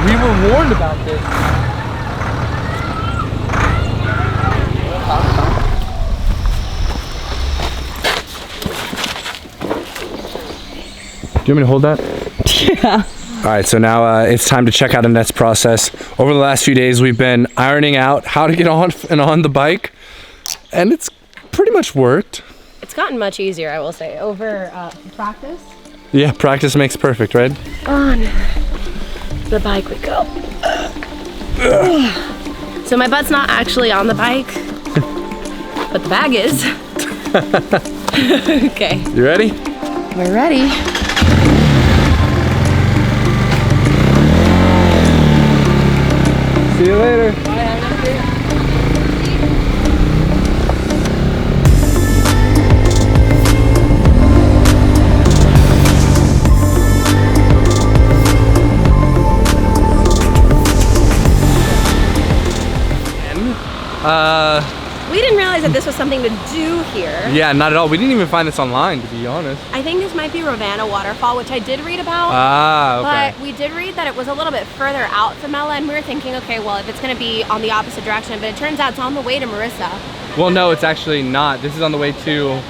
We were warned about this. Do you want me to hold that? Yeah. All right, so now it's time to check out the next process. Over the last few days, we've been ironing out how to get on and on the bike, and it's pretty much worked. It's gotten much easier, I will say, over practice. Yeah, practice makes perfect, right? On the bike we go. So my butt's not actually on the bike, but the bag is. Okay. You ready? We're ready. See you later. We didn't realize that this was something to do here. Yeah, not at all. We didn't even find this online, to be honest. I think this might be Ravanna Waterfall, which I did read about. Ah, okay. But we did read that it was a little bit further out from Ella, and we were thinking, okay, well, if it's going to be on the opposite direction, but it turns out it's on the way to Marissa. Well, no, it's actually not. This is on the way to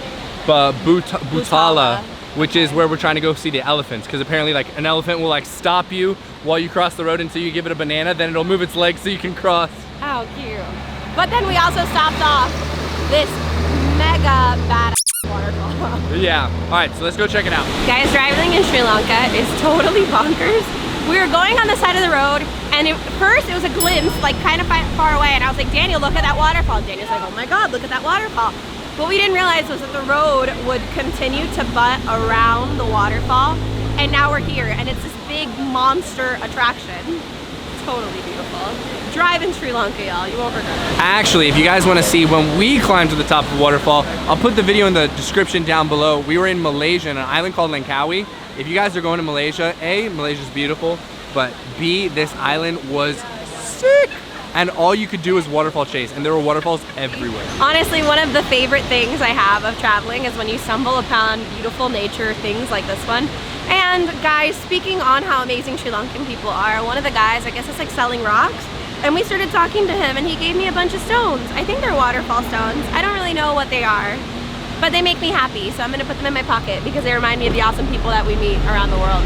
Butala, which is where we're trying to go see the elephants. Because apparently, like, an elephant will like stop you while you cross the road until you give it a banana, then it'll move its legs so you can cross. How cute. But then we also stopped off this mega badass waterfall. Yeah. All right, so let's go check it out. Guys, driving in Sri Lanka is totally bonkers. We were going on the side of the road, and first it was a glimpse, like kind of far away, and I was like, Daniel, look at that waterfall. Daniel's like, oh my God, look at that waterfall. What we didn't realize was that the road would continue to butt around the waterfall, and now we're here, and it's this big monster attraction. Totally beautiful. Drive in Sri Lanka, y'all. You won't regret it. Actually, if you guys want to see when we climbed to the top of the waterfall, I'll put the video in the description down below. We were in Malaysia, on an island called Langkawi. If you guys are going to Malaysia, A, Malaysia's beautiful, but B, this island was sick. And all you could do was waterfall chase, and there were waterfalls everywhere. Honestly, one of the favorite things I have of traveling is when you stumble upon beautiful nature, things like this one. And guys, speaking on how amazing Sri Lankan people are, one of the guys, I guess it's like selling rocks, and we started talking to him and he gave me a bunch of stones. I think they're waterfall stones. I don't really know what they are, but they make me happy, so I'm gonna put them in my pocket because they remind me of the awesome people that we meet around the world.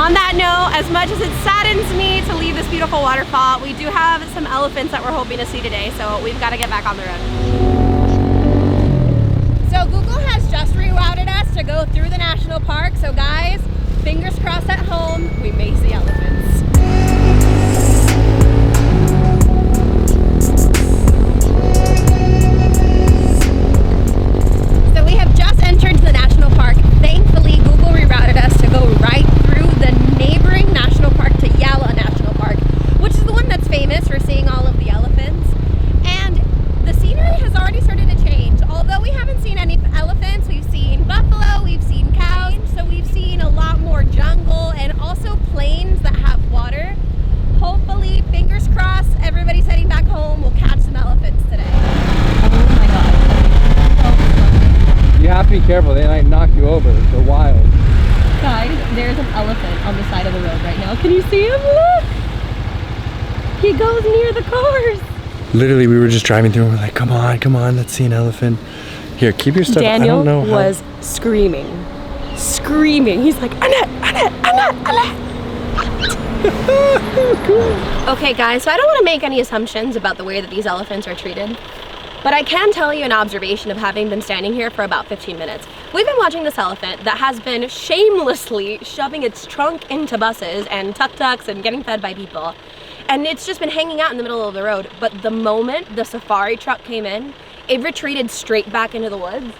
On that note, as much as it saddens me to leave this beautiful waterfall, we do have some elephants that we're hoping to see today, so we've got to get back on the road. So Google has just rerouted us to go through the national park, so guys, fingers crossed at home, we may see elephants. So we have just entered the national park. Thankfully, Google rerouted us to go right through the neighboring national park to Yala National Park, which is the one that's famous for seeing all of the elephants. And the scenery has already started to change. Although we haven't seen any elephants, we've seen buffalo, we've seen cows, so we've seen a lot more jungle and also plains that have water. Hopefully, fingers crossed, everybody's heading back home. We'll catch some elephants today. Oh my God. You have to be careful, they might knock you over. They're wild. Guys, there's an elephant on the side of the road right now. Can you see him? Look! He goes near the cars. Literally, we were just driving through and we're like, come on, let's see an elephant. Here, keep your stuff. Daniel I don't know was screaming. He's like, Annette. Okay guys, so I don't want to make any assumptions about the way that these elephants are treated, but I can tell you an observation of having been standing here for about 15 minutes. We've been watching this elephant that has been shamelessly shoving its trunk into buses and tuk-tuks and getting fed by people. And it's just been hanging out in the middle of the road. But the moment the safari truck came in, it retreated straight back into the woods.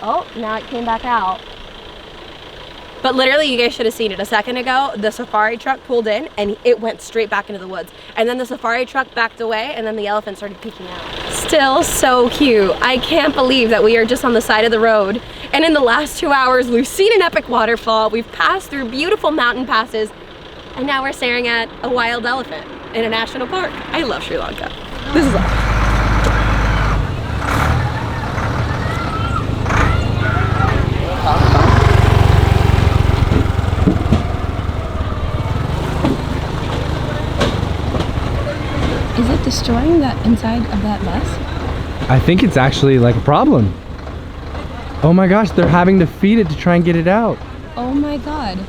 Oh, now it came back out. But literally, you guys should have seen it a second ago. The safari truck pulled in and it went straight back into the woods. And then the safari truck backed away and then the elephant started peeking out. Still so cute. I can't believe that we are just on the side of the road. And in the last 2 hours, we've seen an epic waterfall. We've passed through beautiful mountain passes. And now we're staring at a wild elephant in a national park. I love Sri Lanka. This is awesome. destroying that inside of that bus? I think it's actually like a problem. Oh my gosh, they're having to feed it to try and get it out. Oh my god.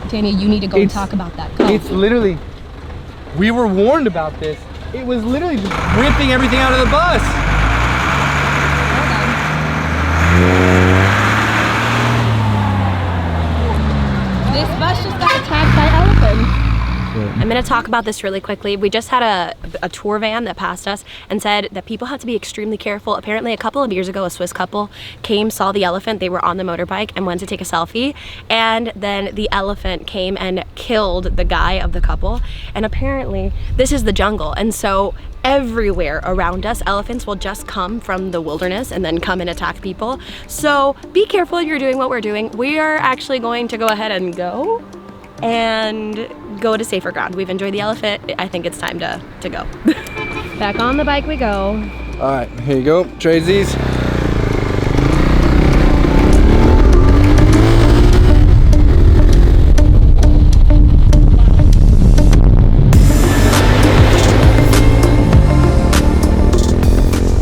Tanya, you need to go and talk about that. Go. It's literally, we were warned about this. It was literally just ripping everything out of the bus. This bus just got attacked by elephants. I'm gonna talk about this really quickly. We just had a tour van that passed us and said that people have to be extremely careful. Apparently a couple of years ago, a Swiss couple came, saw the elephant, they were on the motorbike and went to take a selfie, and then the elephant came and killed the guy of the couple. And apparently this is the jungle, and so everywhere around us, elephants will just come from the wilderness and then come and attack people. So be careful you're doing what we're doing. We are actually going to go ahead and go to safer ground. We've enjoyed the elephant. I think it's time to go. Back on the bike we go. All right, here you go. Trade these.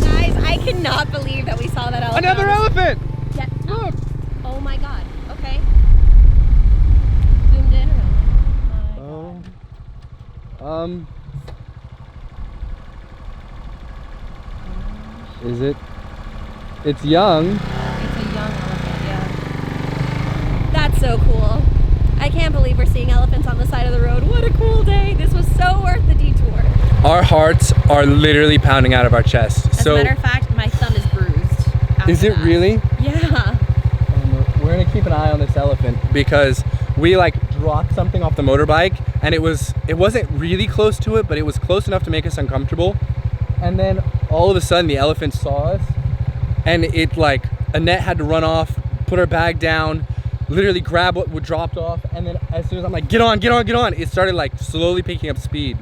Guys, I cannot believe that we saw that elephant. Another elephant! Yeah. Look. Oh my god. Okay. Zoomed in or no? Is it? It's young. It's a young elephant, yeah. That's so cool. I can't believe we're seeing elephants on the side of the road. What a cool day. This was so worth the detour. Our hearts are literally pounding out of our chest. As a matter of fact, my thumb is bruised. Is it really? Yeah. We're gonna keep an eye on this elephant because we like dropped something off the motorbike and it wasn't really close to it, but it was close enough to make us uncomfortable. And then all of a sudden the elephant saw us and it like, Annette had to run off, put her bag down, literally grab what dropped off, and then as soon as I'm like, get on, it started like slowly picking up speed.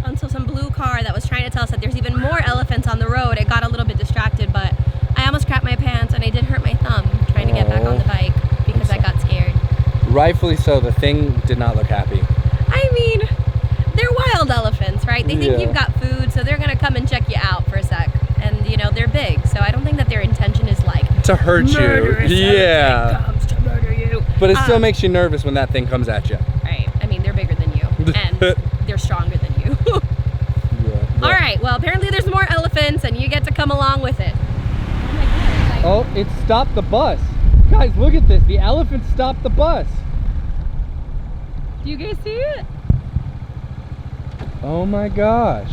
Until some blue car that was trying to tell us that there's even more elephants on the road, it got a little bit distracted, but I almost crapped my pants and I did hurt my thumb trying to get back on the bike because I got scared. Rightfully so, the thing did not look happy. I mean, they're wild elephants, right? They think you've got food, so they're gonna come and check you out for a sec. And you know, they're big, so I don't think that their intention is like to hurt you. Yeah. Comes to murder you. But it still makes you nervous when that thing comes at you. Right. I mean, they're bigger than you, and they're stronger than you. Yeah. All right. Well, apparently there's more elephants, and you get to come along with it. Oh my God. Oh, it stopped the bus. Guys, look at this. The elephant stopped the bus. Do you guys see it? Oh my gosh.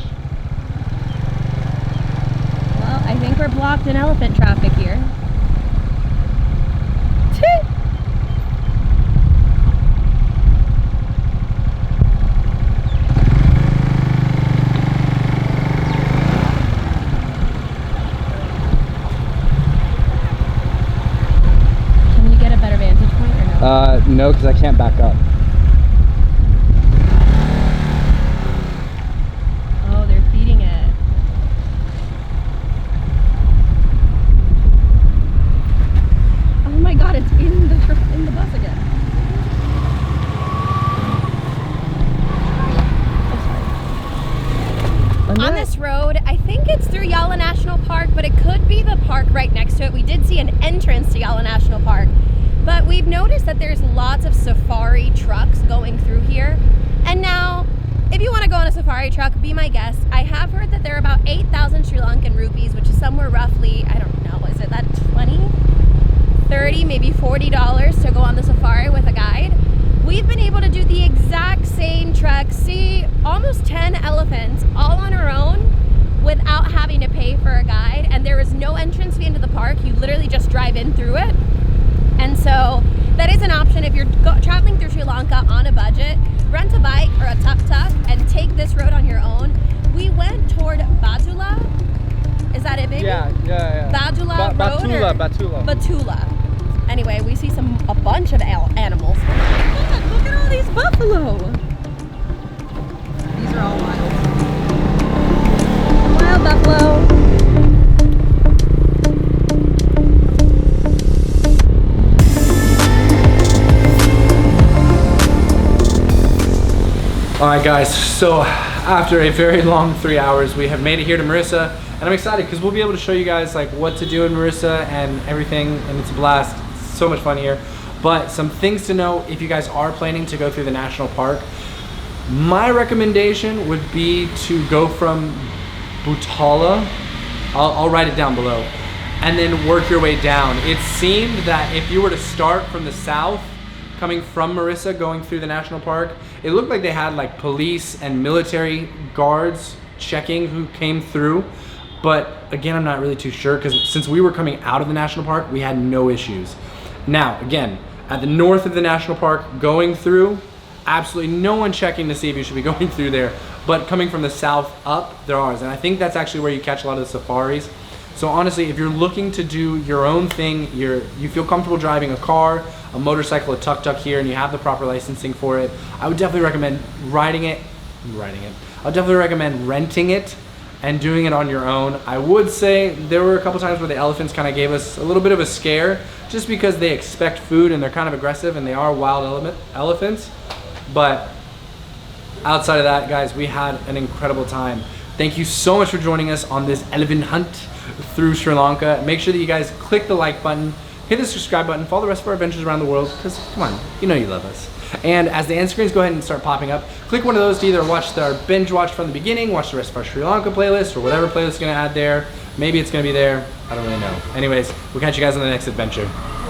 Well, I think we're blocked in elephant traffic here. Can you get a better vantage point or no? No, because I can't back up. Oh, they're feeding it. Oh my God, it's in the bus again. Oh, sorry. On this road, I think it's through Yala National Park, but it could be the park right next to it. We did see an entrance to Yala National Park, but we've noticed that there's lots of safari trucks going through here. And now, if you want to go on a safari truck, be my guest. I have heard that they're about 8,000 Sri Lankan rupees, which is somewhere roughly, I don't know, is it that 20, 30, maybe $40 to go on the safari with a guide. We've been able to do the exact same trek, see almost 10 elephants all on our own without having to pay for a guide. And there is no entrance fee into the park. You literally just drive in through it. And so that is an option if you're traveling through Sri Lanka on a budget. Rent a bike or a tuk-tuk and take this road on your own. We went toward Batula. Is that it, baby? Yeah. Batula Road? Batula. Anyway, we see a bunch of animals. Oh my God, look at all these buffalo. These are all wild. Wild buffalo. All right, guys, so After a very long 3 hours, we have made it here to Marissa, and I'm excited because we'll be able to show you guys like what to do in Marissa and everything, and it's a blast. It's so much fun here. But some things to know if you guys are planning to go through the national park. My recommendation would be to go from Butala. I'll write it down below, and then work your way down. It seemed that if you were to start from the south, coming from Marissa, going through the national park, it looked like they had like police and military guards checking who came through. But again, I'm not really too sure because since we were coming out of the national park, we had no issues. Now, again, at the north of the national park, going through, absolutely no one checking to see if you should be going through there. But coming from the south up, there are. And I think that's actually where you catch a lot of the safaris. So honestly, if you're looking to do your own thing, you feel comfortable driving a car, a motorcycle, a tuk-tuk here, and you have the proper licensing for it, I would definitely recommend riding it. I would definitely recommend renting it and doing it on your own. I would say there were a couple times where the elephants kind of gave us a little bit of a scare just because they expect food and they're kind of aggressive and they are wild elephants. But outside of that, guys, we had an incredible time. Thank you so much for joining us on this elephant hunt through Sri Lanka. Make sure that you guys click the like button, hit the subscribe button, follow the rest of our adventures around the world, because come on, you know you love us. And as the end screens go ahead and start popping up, click one of those to either watch our binge watch from the beginning, watch the rest of our Sri Lanka playlist, or whatever playlist is gonna add there. Maybe it's gonna be there, I don't really know. Anyways, we'll catch you guys on the next adventure.